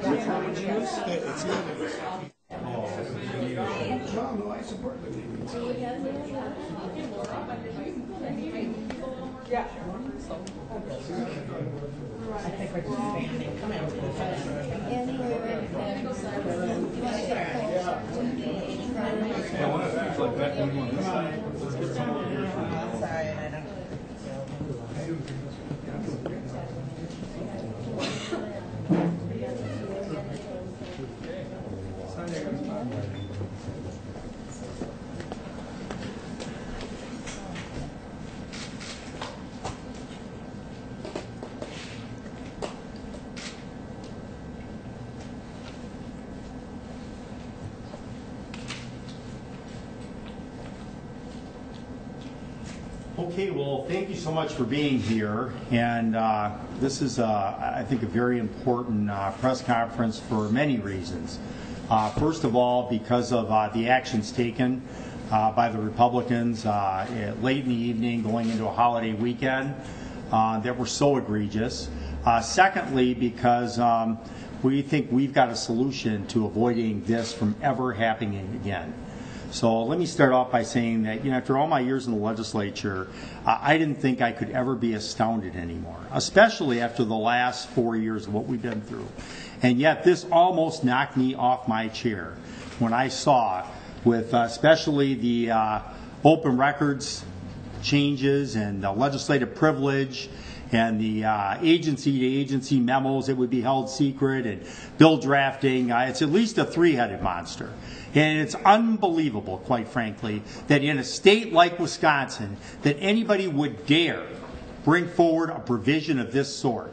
Which one would you use? It's not. No, I support the name. Yeah. I think we're just standing. Come out to the side. Sorry, I don't. Okay, well, thank you so much for being here. And this is, I think, a very important press conference for many reasons. First of all, because of the actions taken by the Republicans late in the evening going into a holiday weekend that were so egregious. Secondly, because we think we've got a solution to avoiding this from ever happening again. So let me start off by saying that, after all my years in the legislature, I didn't think I could ever be astounded anymore, especially after the last 4 years of what we've been through. And yet this almost knocked me off my chair when I saw, with especially the open records changes and the legislative privilege and the agency-to-agency memos that would be held secret and bill drafting, it's at least a three-headed monster. And it's unbelievable, quite frankly, that in a state like Wisconsin, that anybody would dare bring forward a provision of this sort.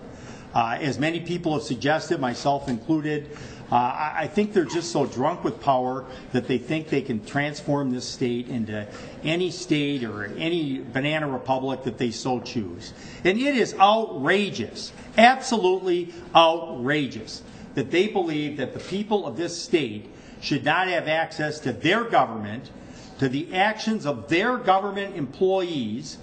As many people have suggested, myself included, I think they're just so drunk with power that they think they can transform this state into any state or any banana republic that they so choose. And it is outrageous, absolutely outrageous, that they believe that the people of this state should not have access to their government, to the actions of their government employees,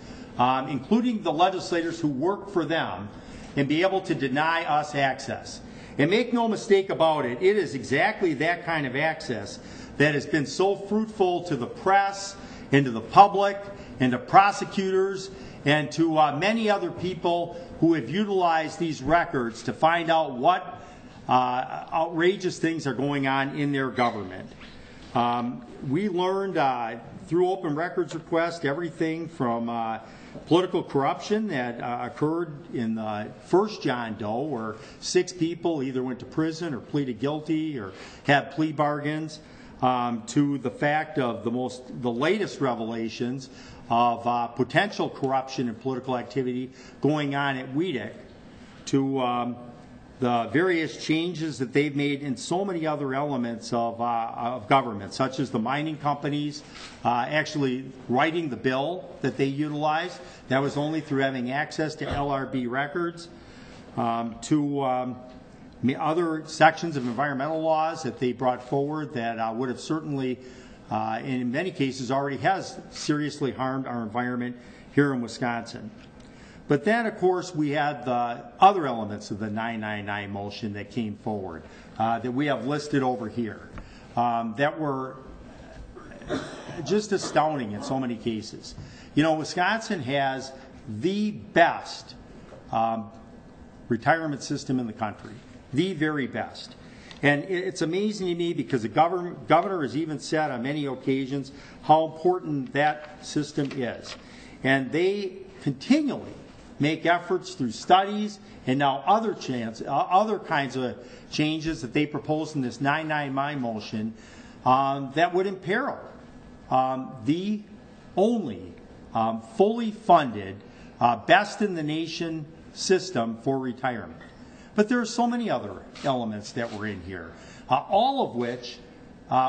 including the legislators who work for them, and be able to deny us access. And make no mistake about it, it is exactly that kind of access that has been so fruitful to the press, and to the public, and to prosecutors, and to many other people who have utilized these records to find out what outrageous things are going on in their government. We learned through open records request everything from political corruption that occurred in the first John Doe, where 6 people either went to prison or pleaded guilty or had plea bargains, to the fact of the latest revelations of potential corruption and political activity going on at WEDC, to the various changes that they've made in so many other elements of government, such as the mining companies actually writing the bill that they utilized. That was only through having access to LRB records, to other sections of environmental laws that they brought forward that would have certainly, in many cases, already has seriously harmed our environment here in Wisconsin. But then, of course, we had the other elements of the 999 motion that came forward that we have listed over here that were just astounding in so many cases. Wisconsin has the best retirement system in the country, the very best. And it's amazing to me because the governor has even said on many occasions how important that system is. And they continually make efforts through studies and now other kinds of changes that they propose in this 999 motion that would imperil the only fully funded, best in the nation system for retirement. But there are so many other elements that were in here, all of which,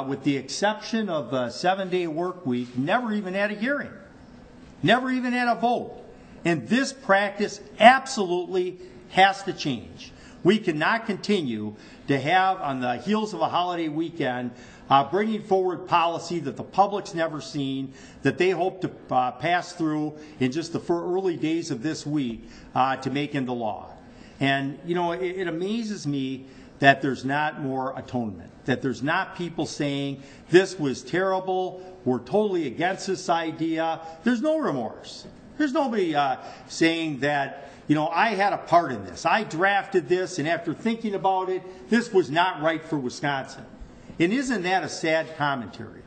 with the exception of the 7-day work week, never even had a hearing, never even had a vote. And this practice absolutely has to change. We cannot continue to have, on the heels of a holiday weekend, bringing forward policy that the public's never seen, that they hope to pass through in just the early days of this week to make into law. And, you know, it amazes me that there's not more atonement, that there's not people saying, this was terrible, we're totally against this idea. There's no remorse. There's nobody saying that, you know, I had a part in this. I drafted this, and after thinking about it, this was not right for Wisconsin. And isn't that a sad commentary?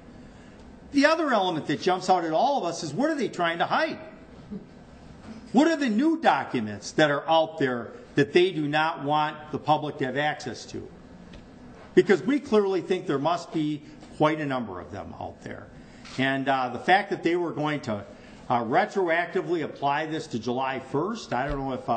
The other element that jumps out at all of us is, what are they trying to hide? What are the new documents that are out there that they do not want the public to have access to? Because we clearly think there must be quite a number of them out there. And the fact that they were going to retroactively apply this to July 1st, I don't know if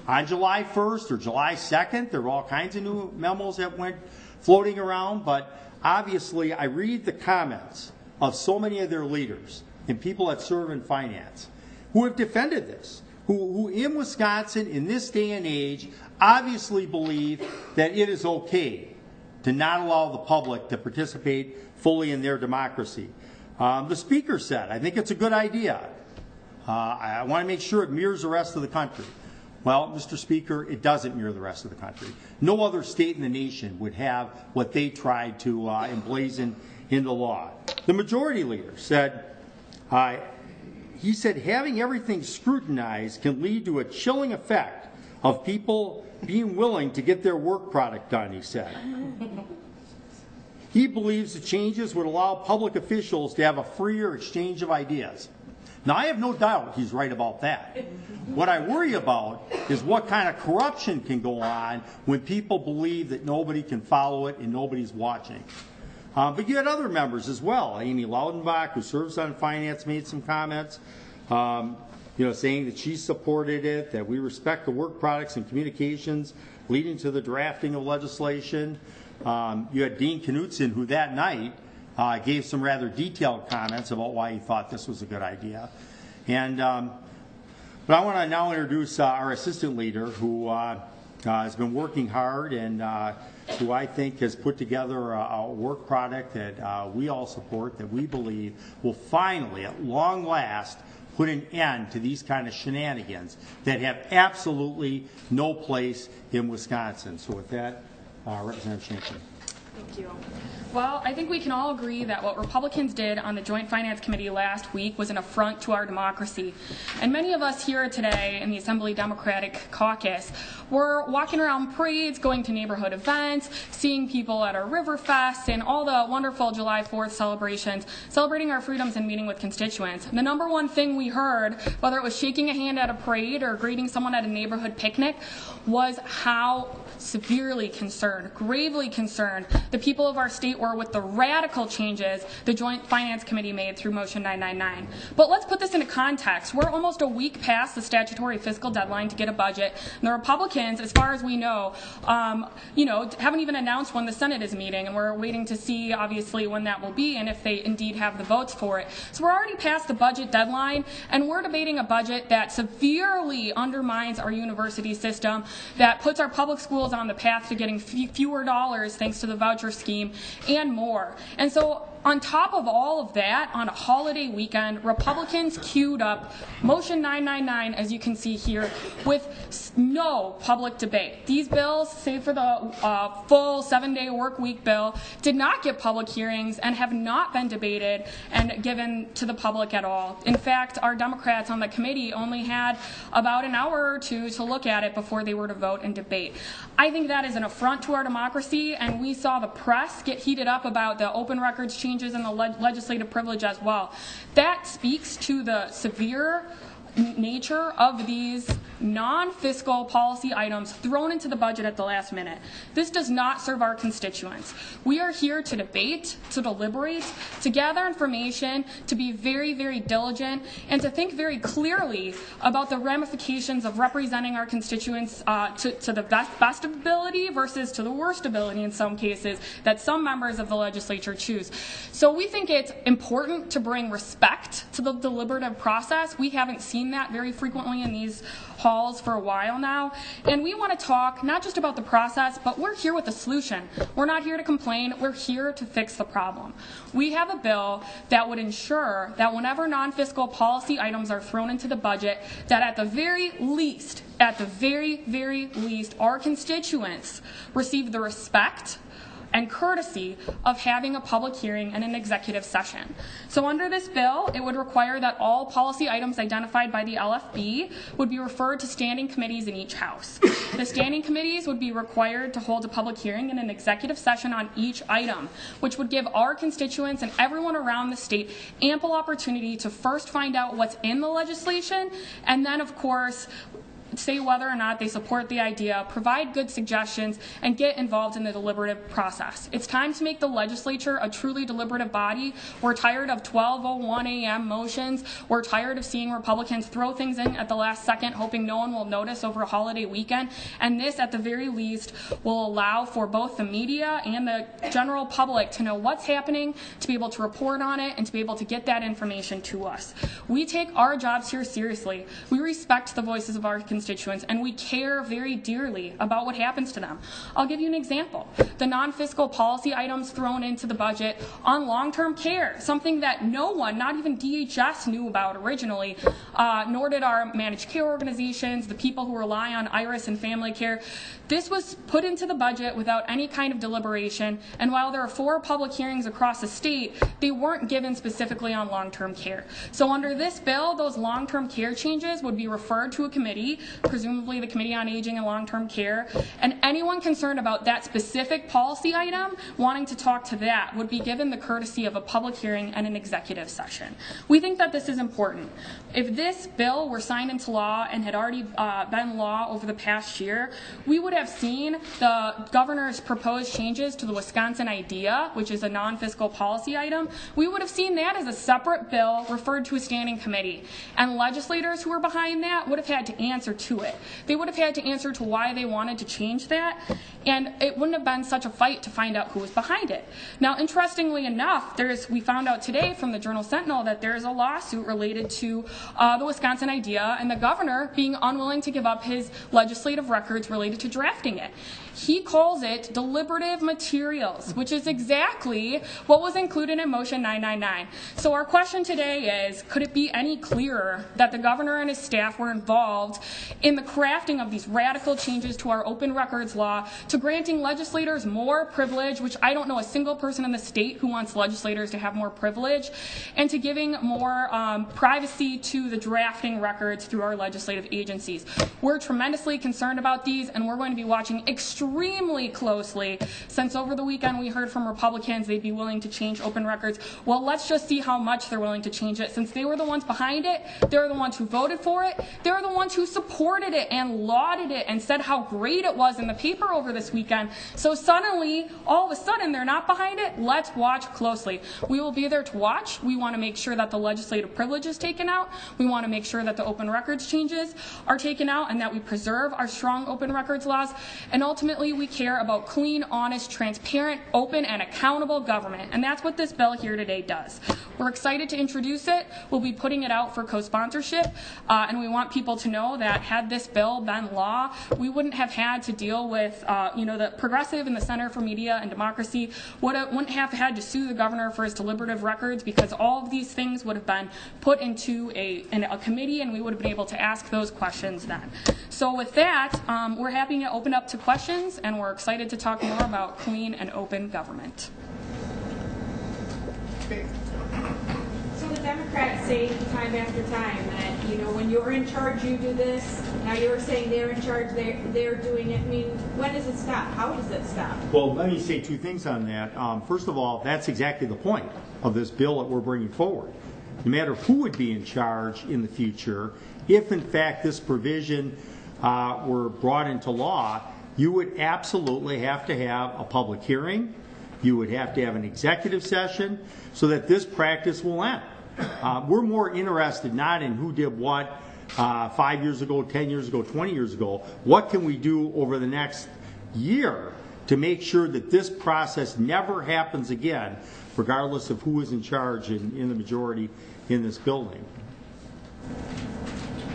on July 1st or July 2nd, there were all kinds of new memos that went floating around, but obviously I read the comments of so many of their leaders and people that serve in finance who have defended this, who in Wisconsin in this day and age obviously believe that it is okay to not allow the public to participate fully in their democracy. The Speaker said, I think it's a good idea. I want to make sure it mirrors the rest of the country. Well, Mr. Speaker, it doesn't mirror the rest of the country. No other state in the nation would have what they tried to emblazon in the law. The majority leader said, he said, having everything scrutinized can lead to a chilling effect of people being willing to get their work product done, he said. He believes the changes would allow public officials to have a freer exchange of ideas. Now, I have no doubt he's right about that. What I worry about is what kind of corruption can go on when people believe that nobody can follow it and nobody's watching. But you had other members as well. Amy Loudenbach, who serves on finance, made some comments, saying that she supported it, that we respect the work products and communications leading to the drafting of legislation. You had Dean Knutson, who that night gave some rather detailed comments about why he thought this was a good idea. And but I want to now introduce our assistant leader, who has been working hard and who I think has put together a work product that we all support, that we believe will finally, at long last, put an end to these kind of shenanigans that have absolutely no place in Wisconsin. So with that, Representative Shanklin. Thank you. Well, I think we can all agree that what Republicans did on the Joint Finance Committee last week was an affront to our democracy. And many of us here today in the Assembly Democratic Caucus were walking around parades, going to neighborhood events, seeing people at our Riverfest and all the wonderful July 4th celebrations, celebrating our freedoms and meeting with constituents. And the number one thing we heard, whether it was shaking a hand at a parade or greeting someone at a neighborhood picnic, was how severely concerned, gravely concerned, the people of our state were with the radical changes the Joint Finance Committee made through Motion 999. But let's put this into context. We're almost a week past the statutory fiscal deadline to get a budget, and the Republicans, as far as we know, haven't even announced when the Senate is meeting, and we're waiting to see, obviously, when that will be and if they indeed have the votes for it. So we're already past the budget deadline, and we're debating a budget that severely undermines our university system, that puts our public schools on the path to getting fewer dollars thanks to the voucher scheme, and more. And so on top of all of that, on a holiday weekend, Republicans queued up Motion 999, as you can see here, with no public debate. These bills, save for the full 7-day work week bill, did not get public hearings and have not been debated and given to the public at all. In fact, our Democrats on the committee only had about an hour or two to look at it before they were to vote and debate. I think that is an affront to our democracy, and we saw the press get heated up about the open records changes in the legislative privilege as well. That speaks to the severe nature of these non-fiscal policy items thrown into the budget at the last minute. This does not serve our constituents. We are here to debate, to deliberate, to gather information, to be very, very diligent, and to think very clearly about the ramifications of representing our constituents to the best ability versus to the worst ability in some cases that some members of the legislature choose. So we think it's important to bring respect to the deliberative process. We haven't seen that very frequently in these halls stalls for a while now, and we want to talk not just about the process, but we're here with a solution. We're not here to complain. We're here to fix the problem. We have a bill that would ensure that whenever non-fiscal policy items are thrown into the budget, that at the very least, our constituents receive the respect and courtesy of having a public hearing and an executive session. So under this bill, it would require that all policy items identified by the LFB would be referred to standing committees in each house. The standing committees would be required to hold a public hearing and an executive session on each item, which would give our constituents and everyone around the state ample opportunity to first find out what's in the legislation, and then, of course, say whether or not they support the idea, provide good suggestions, and get involved in the deliberative process. It's time to make the legislature a truly deliberative body. We're tired of 12:01 a.m. motions. We're tired of seeing Republicans throw things in at the last second, hoping no one will notice over a holiday weekend. And this, at the very least, will allow for both the media and the general public to know what's happening, to be able to report on it, and to be able to get that information to us. We take our jobs here seriously. We respect the voices of our constituents, and we care very dearly about what happens to them. I'll give you an example. The non-fiscal policy items thrown into the budget on long-term care, something that no one, not even DHS, knew about originally, nor did our managed care organizations, the people who rely on IRIS and family care. This was put into the budget without any kind of deliberation, and while there are 4 public hearings across the state, they weren't given specifically on long-term care. So under this bill, those long-term care changes would be referred to a committee, presumably the Committee on Aging and Long-Term Care, and anyone concerned about that specific policy item wanting to talk to that would be given the courtesy of a public hearing and an executive session. We think that this is important. If this bill were signed into law and had already been law over the past year, we would have seen the governor's proposed changes to the Wisconsin IDEA, which is a non-fiscal policy item. We would have seen that as a separate bill referred to a standing committee, and legislators who were behind that would have had to answer to it. They would have had to answer to why they wanted to change that, and it wouldn't have been such a fight to find out who was behind it. Now, interestingly enough, we found out today from the Journal-Sentinel that there is a lawsuit related to the Wisconsin IDEA and the governor being unwilling to give up his legislative records related to drafting it. He calls it deliberative materials, which is exactly what was included in Motion 999. So our question today is, could it be any clearer that the governor and his staff were involved in the crafting of these radical changes to our open records law, to granting legislators more privilege, which I don't know a single person in the state who wants legislators to have more privilege, and to giving more privacy to the drafting records through our legislative agencies. We're tremendously concerned about these, and we're going to be watching extremely closely, since over the weekend we heard from Republicans they'd be willing to change open records. Well, let's just see how much they're willing to change it, since they were the ones behind it, they're the ones who voted for it, they're the ones who supported it and lauded it and said how great it was in the paper over this weekend. So suddenly, all of a sudden, they're not behind it. Let's watch closely. We will be there to watch. We want to make sure that the legislative privilege is taken out. We want to make sure that the open records changes are taken out and that we preserve our strong open records laws. And ultimately, we care about clean, honest, transparent, open, and accountable government. And that's what this bill here today does. We're excited to introduce it. We'll be putting it out for co-sponsorship. And we want people to know that had this bill been law, we wouldn't have had to deal with, the Progressive and the Center for Media and Democracy wouldn't have had to sue the governor for his deliberative records, because all of these things would have been put into a committee, and we would have been able to ask those questions then. So with that, we're happy to open up to questions, and we're excited to talk more about clean and open government. So the Democrats say time after time that, when you're in charge, you do this. Now you're saying they're in charge, they're doing it. I mean, when does it stop? How does it stop? Well, let me say 2 things on that. First of all, that's exactly the point of this bill that we're bringing forward. No matter who would be in charge in the future, if in fact this provision were brought into law, you would absolutely have to have a public hearing. You would have to have an executive session so that this practice will end. We're more interested not in who did what 5 years ago, 10 years ago, 20 years ago. What can we do over the next year to make sure that this process never happens again, regardless of who is in charge in the majority in this building?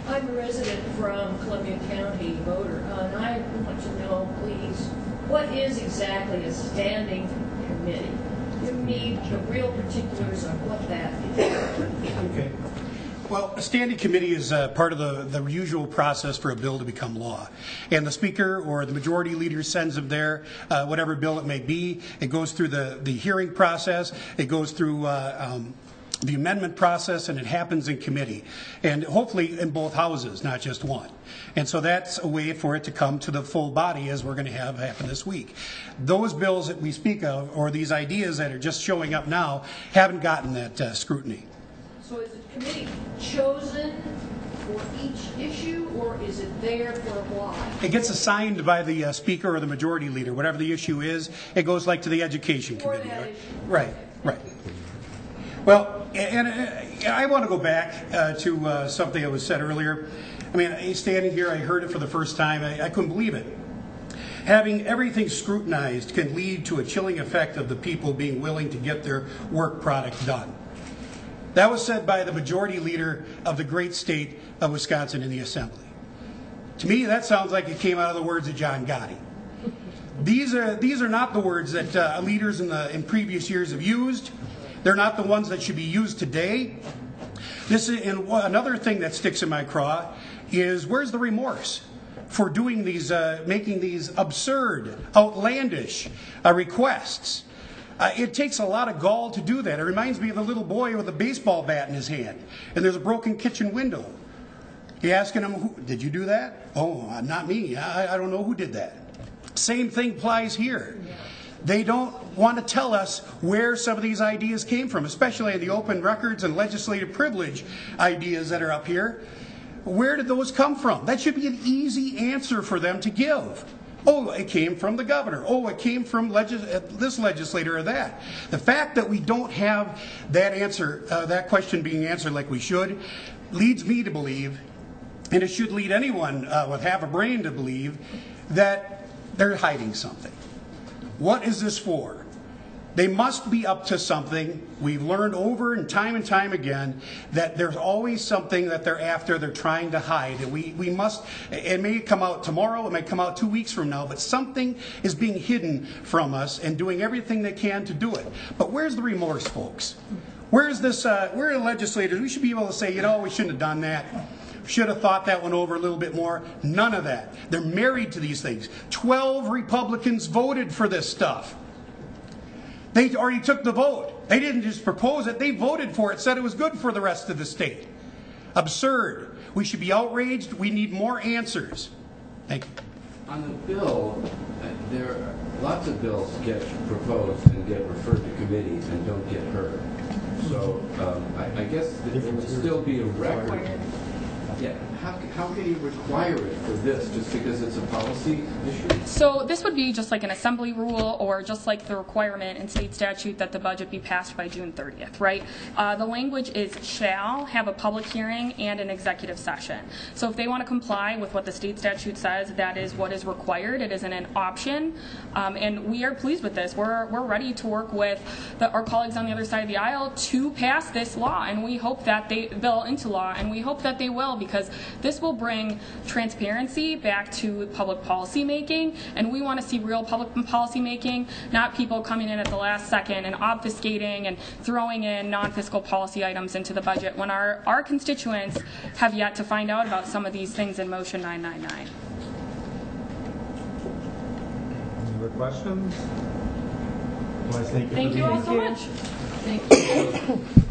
I'm a resident from Columbia County voter, and I want to know, please, what is exactly a standing committee? Give me the real particulars of what that is. Okay. Well, a standing committee is part of the usual process for a bill to become law. And the Speaker or the Majority Leader sends them there, whatever bill it may be. It goes through the hearing process. It goes through the amendment process, and it happens in committee. And hopefully in both houses, not just one. And so that's a way for it to come to the full body, as we're going to have happen this week. Those bills that we speak of, or these ideas that are just showing up now, haven't gotten that scrutiny. So is the committee chosen for each issue, or is it there for a while? It gets assigned by the Speaker or the Majority Leader. Whatever the issue is, it goes like to the Education For Committee. that issue. Right, right. Well, and I want to go back to something that was said earlier. I mean, standing here, I heard it for the first time. I couldn't believe it. Having everything scrutinized can lead to a chilling effect of the people being willing to get their work product done. That was said by the Majority Leader of the great state of Wisconsin in the Assembly. To me, that sounds like it came out of the words of John Gotti. These are not the words that leaders in previous years have used. They're not the ones that should be used today. And another thing that sticks in my craw is, where's the remorse for doing these, making these absurd, outlandish requests? It takes a lot of gall to do that. It reminds me of the little boy with a baseball bat in his hand, and there's a broken kitchen window. You're asking him, did you do that? Oh, not me. I don't know who did that. Same thing applies here. They don't want to tell us where some of these ideas came from, especially the open records and legislative privilege ideas that are up here. Where did those come from? That should be an easy answer for them to give. Oh, it came from the governor. Oh, it came from this legislator or that. The fact that we don't have that answer, that question being answered like we should, leads me to believe, and it should lead anyone with half a brain to believe, that they're hiding something. What is this for? They must be up to something. We've learned over and time again that there's always something that they're after, they're trying to hide. And we must, it may come out tomorrow, it may come out 2 weeks from now, but something is being hidden from us and doing everything they can to do it. But where's the remorse, folks? Where's this, where are the legislators? We should be able to say, you know, we shouldn't have done that. Should have thought that one over a little bit more. None of that. They're married to these things. 12 Republicans voted for this stuff. They already took the vote. They didn't just propose it. They voted for it, said it was good for the rest of the state. Absurd. We should be outraged. We need more answers. Thank you. On the bill, there are lots of bills get proposed and get referred to committees and don't get heard. So I guess there would still be a record. Yeah. How can you require it for this just because it's a policy issue? So this would be just like an assembly rule, or just like the requirement in state statute that the budget be passed by June 30th, right? The language is shall have a public hearing and an executive session. So if they want to comply with what the state statute says, that is what is required. It isn't an option. And we are pleased with this. We're ready to work with our colleagues on the other side of the aisle to pass this law, and we hope that bill into law, and we hope that they will, because this will bring transparency back to public policy making, and we want to see real public policy making, not people coming in at the last second and obfuscating and throwing in non-fiscal policy items into the budget when our constituents have yet to find out about some of these things in Motion 999. Any other questions? Well, thank you Thank for you being all so here. much. Thank you.